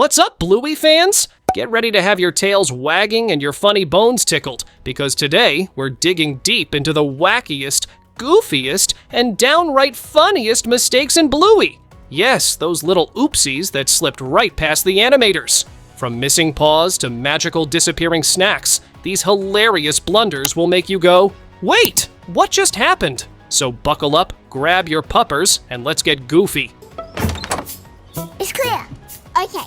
What's up, Bluey fans? Get ready to have your tails wagging and your funny bones tickled, because today we're digging deep into the wackiest, goofiest, and downright funniest mistakes in Bluey. Yes, those little oopsies that slipped right past the animators. From missing paws to magical disappearing snacks, these hilarious blunders will make you go, "Wait, what just happened?" So buckle up, grab your puppers, and let's get goofy. It's clear. Okay.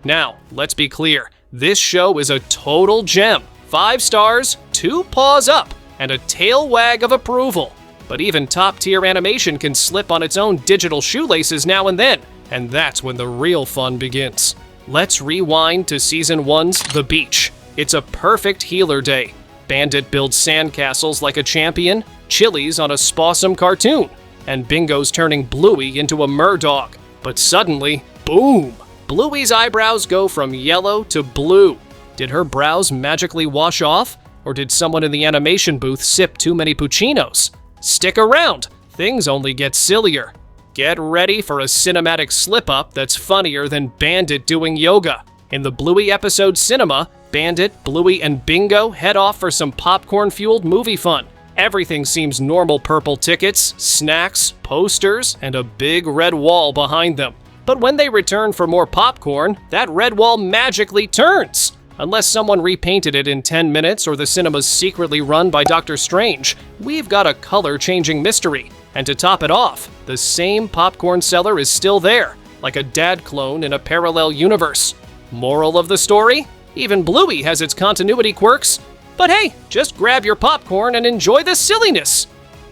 Now, let's be clear. This show is a total gem. 5 stars, 2 paws up, and a tail wag of approval. But even top-tier animation can slip on its own digital shoelaces now and then, and that's when the real fun begins. Let's rewind to Season 1's The Beach. It's a perfect healer day. Bandit builds sandcastles like a champion, Chili's on a spawsome cartoon, and Bingo's turning Bluey into a murdog. But suddenly, boom! Bluey's eyebrows go from yellow to blue. Did her brows magically wash off? Or did someone in the animation booth sip too many puccinos? Stick around, things only get sillier. Get ready for a cinematic slip-up that's funnier than Bandit doing yoga. In the Bluey episode Cinema, Bandit, Bluey, and Bingo head off for some popcorn-fueled movie fun. Everything seems normal: purple tickets, snacks, posters, and a big red wall behind them. But when they return for more popcorn, that red wall magically turns. Unless someone repainted it in 10 minutes or the cinema's secretly run by Dr. Strange, we've got a color-changing mystery. And to top it off, the same popcorn seller is still there, like a dad clone in a parallel universe. Moral of the story? Even Bluey has its continuity quirks. But hey, just grab your popcorn and enjoy the silliness.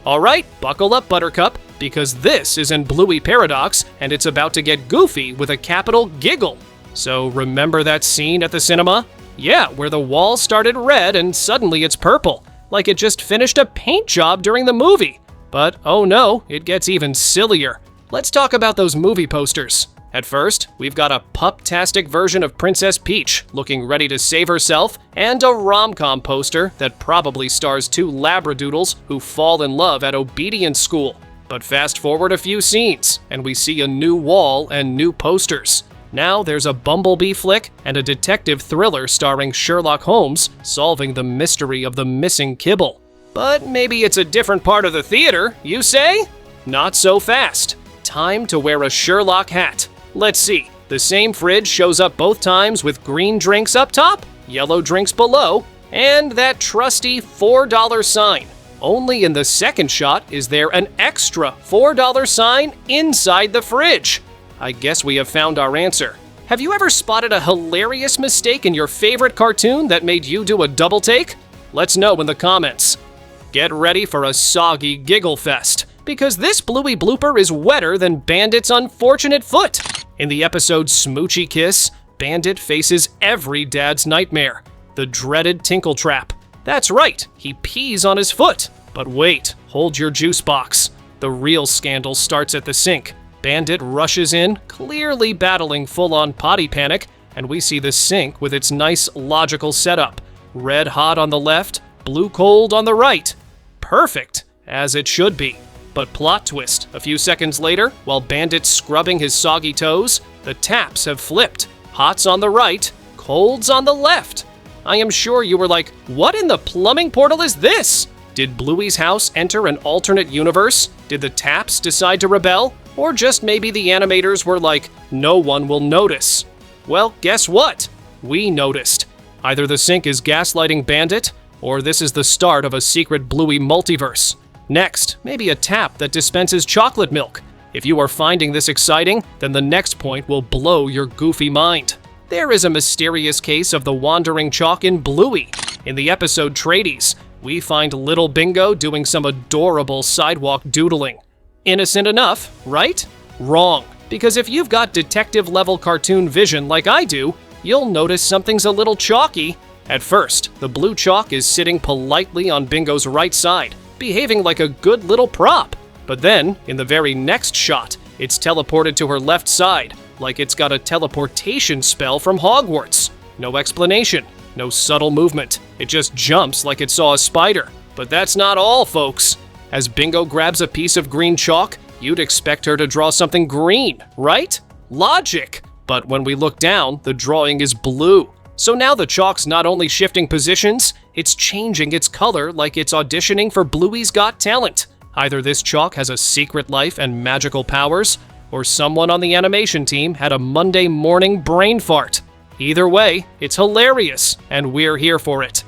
Alright, buckle up, Buttercup, because this is in Bluey Paradox, and it's about to get goofy with a capital giggle. So remember that scene at the cinema? Yeah, where the wall started red and suddenly it's purple, like it just finished a paint job during the movie. But oh no, it gets even sillier. Let's talk about those movie posters. At first, we've got a pup-tastic version of Princess Peach looking ready to save herself, and a rom-com poster that probably stars 2 labradoodles who fall in love at obedience school. But fast forward a few scenes, and we see a new wall and new posters. Now there's a Bumblebee flick and a detective thriller starring Sherlock Holmes solving the mystery of the missing kibble. But maybe it's a different part of the theater, you say? Not so fast. Time to wear a Sherlock hat. Let's see, the same fridge shows up both times with green drinks up top, yellow drinks below, and that trusty $4 sign. Only in the second shot is there an extra $4 sign inside the fridge. I guess we have found our answer. Have you ever spotted a hilarious mistake in your favorite cartoon that made you do a double take? Let's know in the comments. Get ready for a soggy giggle fest, because this Bluey blooper is wetter than Bandit's unfortunate foot. In the episode Smoochy Kiss, Bandit faces every dad's nightmare, the dreaded tinkle trap. That's right, he pees on his foot. But wait, hold your juice box. The real scandal starts at the sink. Bandit rushes in, clearly battling full-on potty panic, and we see the sink with its nice logical setup. Red hot on the left, blue cold on the right. Perfect, as it should be. But plot twist, a few seconds later, while Bandit's scrubbing his soggy toes, the taps have flipped. Hot's on the right, cold's on the left. I am sure you were like, what in the plumbing portal is this? Did Bluey's house enter an alternate universe? Did the taps decide to rebel? Or just maybe the animators were like, no one will notice? Well, guess what? We noticed. Either the sink is gaslighting Bandit, or this is the start of a secret Bluey multiverse. Next, maybe a tap that dispenses chocolate milk. If you are finding this exciting, then the next point will blow your goofy mind. There is a mysterious case of the wandering chalk in Bluey. In the episode Tradies, we find little Bingo doing some adorable sidewalk doodling. Innocent enough, right? Wrong, because if you've got detective-level cartoon vision like I do, you'll notice something's a little chalky. At first, the blue chalk is sitting politely on Bingo's right side, behaving like a good little prop. But then, in the very next shot, it's teleported to her left side, like it's got a teleportation spell from Hogwarts. No explanation, no subtle movement. It just jumps like it saw a spider. But that's not all, folks. As Bingo grabs a piece of green chalk, you'd expect her to draw something green, right? Logic! But when we look down, the drawing is blue. So now the chalk's not only shifting positions, it's changing its color like it's auditioning for Bluey's Got Talent. Either this chalk has a secret life and magical powers, or someone on the animation team had a Monday morning brain fart. Either way, it's hilarious, and we're here for it.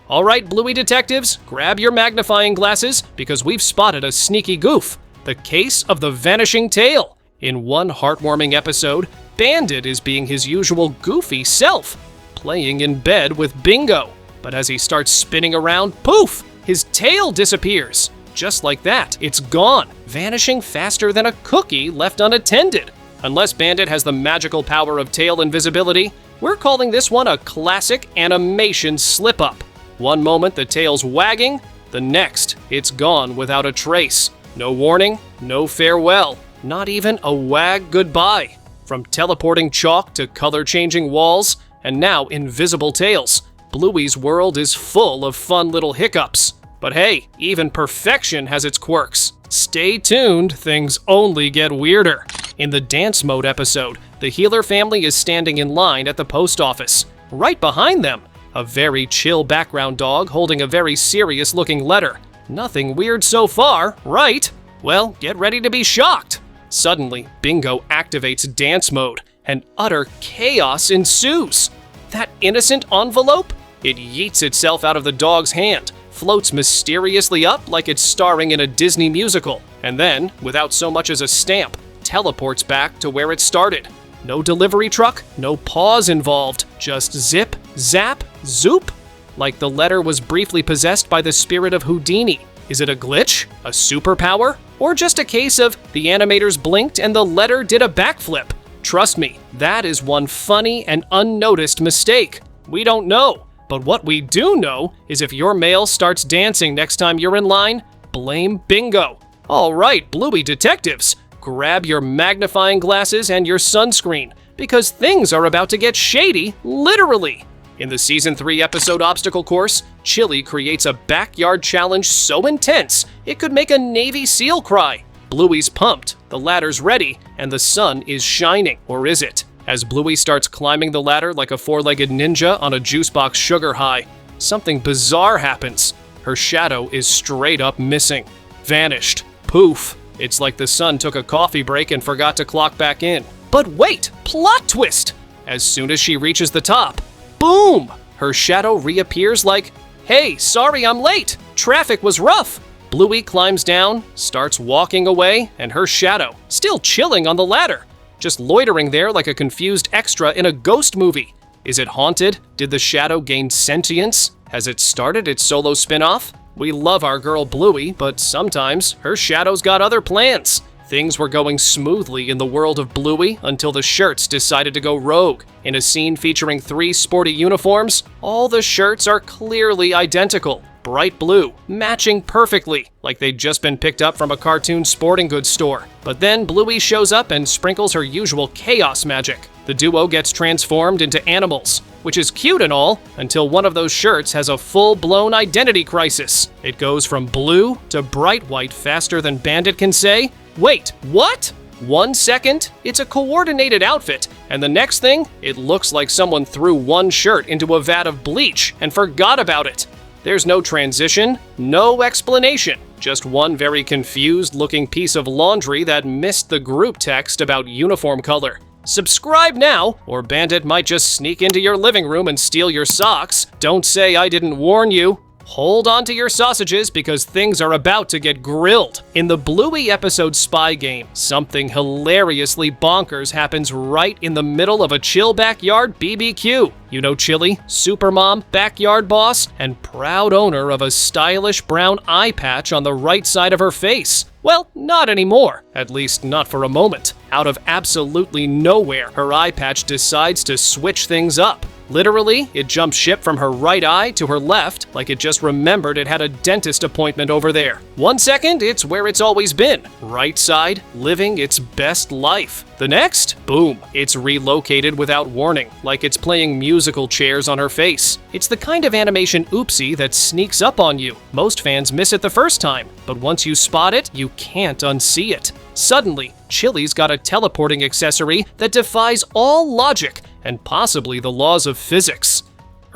All right, Bluey detectives, grab your magnifying glasses because we've spotted a sneaky goof. The case of the vanishing tail. In one heartwarming episode, Bandit is being his usual goofy self, playing in bed with Bingo. But as he starts spinning around, poof, his tail disappears. Just like that, it's gone, vanishing faster than a cookie left unattended. Unless Bandit has the magical power of tail invisibility, we're calling this one a classic animation slip-up. One moment the tail's wagging, the next it's gone without a trace. No warning, no farewell, not even a wag goodbye. From teleporting chalk to color-changing walls, and now invisible tails, Bluey's world is full of fun little hiccups. But hey, even perfection has its quirks. Stay tuned, things only get weirder. In the dance mode episode, the Healer family is standing in line at the post office. Right behind them, a very chill background dog holding a very serious looking letter. Nothing weird so far, right? Well, get ready to be shocked. Suddenly, Bingo activates dance mode, and utter chaos ensues. That innocent envelope? It yeets itself out of the dog's hand, floats mysteriously up like it's starring in a Disney musical, and then, without so much as a stamp, teleports back to where it started. No delivery truck, no paws involved, just zip, zap, zoop. Like the letter was briefly possessed by the spirit of Houdini. Is it a glitch? A superpower? Or just a case of the animators blinked and the letter did a backflip? Trust me, that is one funny and unnoticed mistake. We don't know. But what we do know is if your mail starts dancing next time you're in line, blame Bingo. All right, Bluey detectives, grab your magnifying glasses and your sunscreen, because things are about to get shady, literally. In the Season 3 episode Obstacle Course, Chili creates a backyard challenge so intense it could make a Navy SEAL cry. Bluey's pumped, the ladder's ready, and the sun is shining, or is it? As Bluey starts climbing the ladder like a four-legged ninja on a juicebox sugar high, something bizarre happens. Her shadow is straight up missing. Vanished. Poof. It's like the sun took a coffee break and forgot to clock back in. But wait! Plot twist! As soon as she reaches the top, boom! Her shadow reappears like, hey, sorry I'm late! Traffic was rough! Bluey climbs down, starts walking away, and her shadow, still chilling on the ladder, just loitering there like a confused extra in a ghost movie. Is it haunted? Did the shadow gain sentience? Has it started its solo spin-off? We love our girl Bluey, but sometimes her shadow's got other plans. Things were going smoothly in the world of Bluey until the shirts decided to go rogue. In a scene featuring 3 sporty uniforms, all the shirts are clearly identical. Bright blue, matching perfectly, like they'd just been picked up from a cartoon sporting goods store. But then Bluey shows up and sprinkles her usual chaos magic. The duo gets transformed into animals, which is cute and all, until one of those shirts has a full-blown identity crisis. It goes from blue to bright white faster than Bandit can say, wait, what? 1 second, it's a coordinated outfit, and the next thing, it looks like someone threw one shirt into a vat of bleach and forgot about it. There's no transition, no explanation, just one very confused-looking piece of laundry that missed the group text about uniform color. Subscribe now, or Bandit might just sneak into your living room and steal your socks. Don't say I didn't warn you. Hold on to your sausages because things are about to get grilled. In the Bluey episode Spy Game, something hilariously bonkers happens right in the middle of a chill backyard BBQ. You know Chili, supermom, backyard boss, and proud owner of a stylish brown eye patch on the right side of her face. Well, not anymore, at least not for a moment. Out of absolutely nowhere, her eye patch decides to switch things up. Literally, it jumped ship from her right eye to her left, like it just remembered it had a dentist appointment over there. 1 second, it's where it's always been, right side, living its best life. The next, boom, it's relocated without warning, like it's playing musical chairs on her face. It's the kind of animation oopsie that sneaks up on you. Most fans miss it the first time, but once you spot it, you can't unsee it. Suddenly, Chili's got a teleporting accessory that defies all logic and possibly the laws of physics.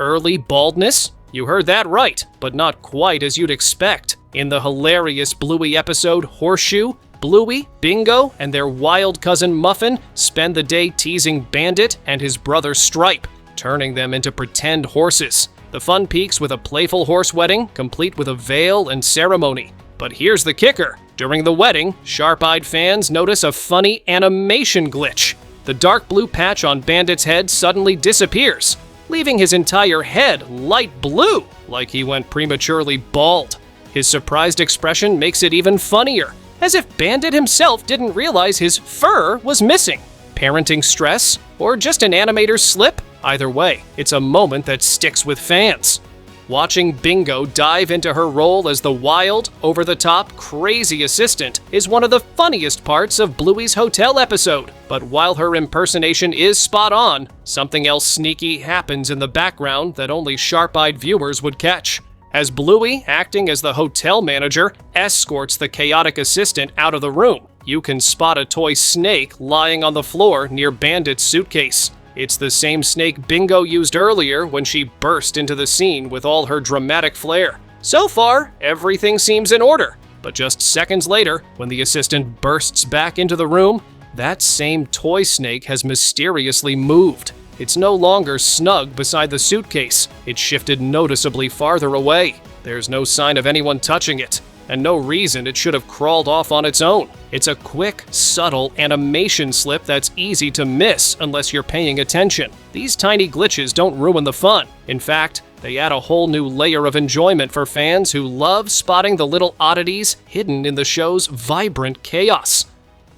Early baldness? You heard that right, but not quite as you'd expect. In the hilarious Bluey episode Horseshoe, Bluey, Bingo, and their wild cousin Muffin spend the day teasing Bandit and his brother Stripe, turning them into pretend horses. The fun peaks with a playful horse wedding, complete with a veil and ceremony. But here's the kicker. During the wedding, sharp-eyed fans notice a funny animation glitch. The dark blue patch on Bandit's head suddenly disappears, leaving his entire head light blue, like he went prematurely bald. His surprised expression makes it even funnier, as if Bandit himself didn't realize his fur was missing. Parenting stress, or just an animator's slip? Either way, it's a moment that sticks with fans. Watching Bingo dive into her role as the wild, over-the-top, crazy assistant is one of the funniest parts of Bluey's hotel episode. But while her impersonation is spot on, something else sneaky happens in the background that only sharp-eyed viewers would catch. As Bluey, acting as the hotel manager, escorts the chaotic assistant out of the room, you can spot a toy snake lying on the floor near Bandit's suitcase. It's the same snake Bingo used earlier when she burst into the scene with all her dramatic flair. So far, everything seems in order, but just seconds later, when the assistant bursts back into the room, that same toy snake has mysteriously moved. It's no longer snug beside the suitcase. It's shifted noticeably farther away. There's no sign of anyone touching it, and no reason it should have crawled off on its own. It's a quick, subtle animation slip that's easy to miss unless you're paying attention. These tiny glitches don't ruin the fun. In fact, they add a whole new layer of enjoyment for fans who love spotting the little oddities hidden in the show's vibrant chaos.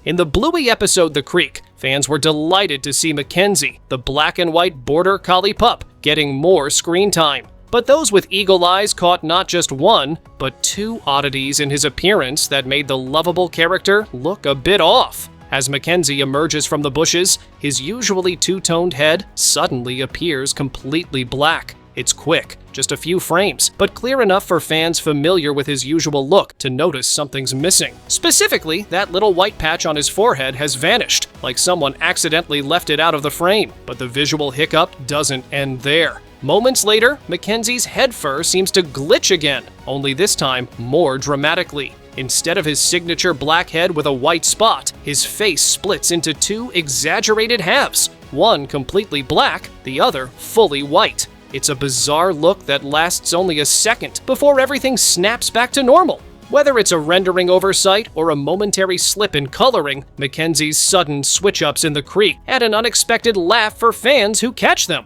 In the Bluey episode The Creek, fans were delighted to see Mackenzie, the black and white border collie pup, getting more screen time. But those with eagle eyes caught not just one, but two oddities in his appearance that made the lovable character look a bit off. As Mackenzie emerges from the bushes, his usually two-toned head suddenly appears completely black. It's quick, just a few frames, but clear enough for fans familiar with his usual look to notice something's missing. Specifically, that little white patch on his forehead has vanished, like someone accidentally left it out of the frame. But the visual hiccup doesn't end there. Moments later, Mackenzie's head fur seems to glitch again, only this time more dramatically. Instead of his signature black head with a white spot, his face splits into two exaggerated halves, one completely black, the other fully white. It's a bizarre look that lasts only a second before everything snaps back to normal. Whether it's a rendering oversight or a momentary slip in coloring, Mackenzie's sudden switch-ups in the creek add an unexpected laugh for fans who catch them.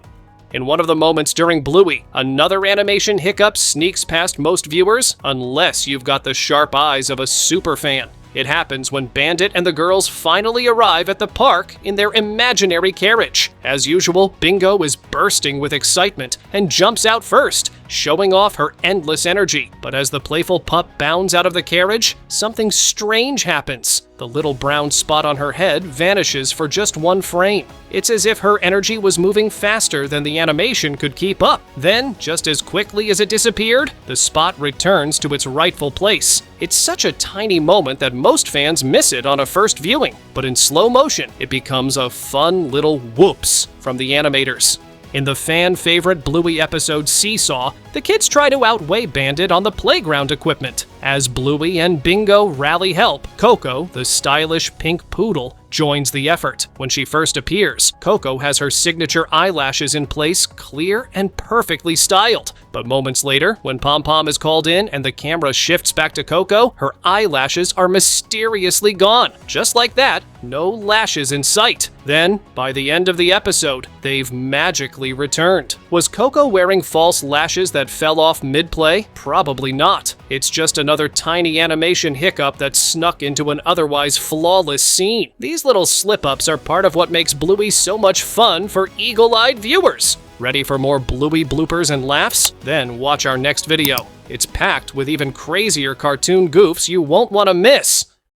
In one of the moments during Bluey, another animation hiccup sneaks past most viewers unless you've got the sharp eyes of a superfan. It happens when Bandit and the girls finally arrive at the park in their imaginary carriage. As usual, Bingo is bursting with excitement and jumps out first, showing off her endless energy. But as the playful pup bounds out of the carriage, something strange happens. The little brown spot on her head vanishes for just one frame. It's as if her energy was moving faster than the animation could keep up. Then, just as quickly as it disappeared, the spot returns to its rightful place. It's such a tiny moment that most fans miss it on a first viewing, but in slow motion, it becomes a fun little whoops from the animators. In the fan-favorite Bluey episode Seesaw, the kids try to outweigh Bandit on the playground equipment. As Bluey and Bingo rally help, Coco, the stylish pink poodle, joins the effort. When she first appears, Coco has her signature eyelashes in place, clear and perfectly styled. But moments later, when Pom Pom is called in and the camera shifts back to Coco, her eyelashes are mysteriously gone. Just like that, no lashes in sight. Then, by the end of the episode, they've magically returned. Was Coco wearing false lashes that fell off mid-play? Probably not. It's just another tiny animation hiccup that snuck into an otherwise flawless scene. These little slip-ups are part of what makes Bluey so much fun for eagle-eyed viewers. Ready for more Bluey bloopers and laughs? Then watch our next video. It's packed with even crazier cartoon goofs you won't want to miss.